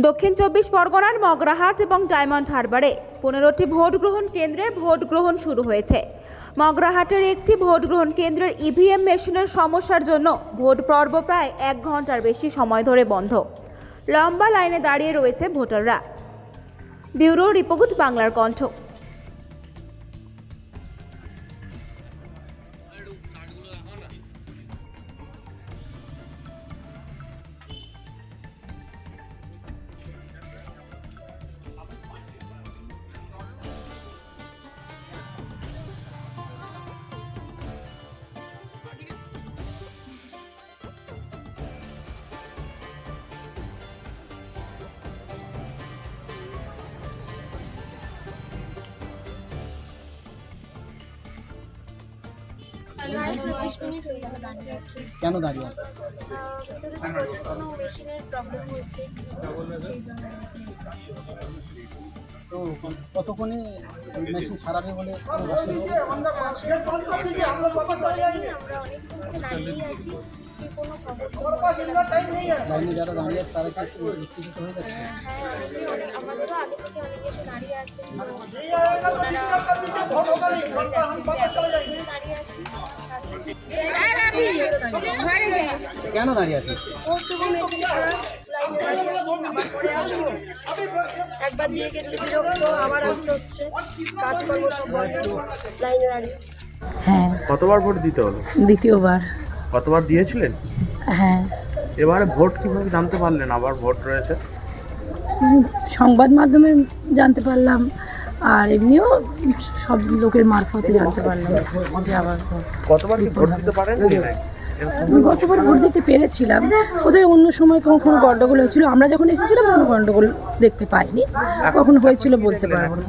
দক্ষিণ চব্বিশ পরগনার মগরাহাট এবং ডায়মন্ড হারবারে 15টি ভোট গ্রহণ কেন্দ্রে ভোট গ্রহণ শুরু হয়েছে। মগরাহাটের একটি ভোট গ্রহণ কেন্দ্রের ইভিএম মেশিনের সমস্যার জন্য ভোট পর্ব প্রায় 1 ঘন্টার বেশি সময় ধরে বন্ধ। লম্বা লাইনে দাঁড়িয়ে রয়েছে ভোটাররা। ব্যুরো রিপোর্ট, বাংলার কণ্ঠ। প্রায় 24 মিনিট হয়ে গেল দাঁড়িয়ে আছি। কেন দাঁড়িয়ে আছে? ভেতরে তো বলছে কোনো মেশিনের প্রবলেম হয়েছে কিছু, সেই জন্য late আছে। তো কতক্ষণে মেশিন সারাবে বলে কোনো আশা নেই? আসলে আমরা অনেকক্ষণ থেকে দাঁড়িয়েই আছি, কি কোনো খবর পাচ্ছি না। লাইনে যারা দাঁড়িয়ে আছে তারা কি একটু উত্তেজিত হয়ে যাচ্ছে? হ্যাঁ, আমাদেরও আগে থেকে অনেকে এসে দাঁড়িয়ে আছে। দাঁড়িয়ে আছি কেন দাঁড়িয়ে আছে? ওর তো মেশিন খারাপ, লাইনে দাঁড়িয়ে আছি, আবার পরে আসবো। একবার দিয়ে গেছে বিরক্ত, আবার আসতে হচ্ছে, কাজকর্ম সব বন্ধ, লাইনে দাঁড়িয়ে। হ্যাঁ, কতবার ভোট দিতে হলো? দ্বিতীয়বার। কতবার দিয়েছিলেন? হ্যাঁ, এবারে ভোট কিভাবে জানতে পারলেন আবার ভোট রয়েছে? সংবাদ মাধ্যমে জানতে পারলাম, আর এমনিও সব লোকের মারফতে জানতে পারলাম যে আবার কতবার কি ভোট দিতে পারেন? গতবার ভোট দিতে পেরেছিলাম, কোথায় অন্য সময় কখনো গন্ডগোল হয়েছিল, আমরা যখন এসেছিলাম কোনো গন্ডগোল দেখতে পাইনি, কখন হয়েছিল বলতে পারবো না।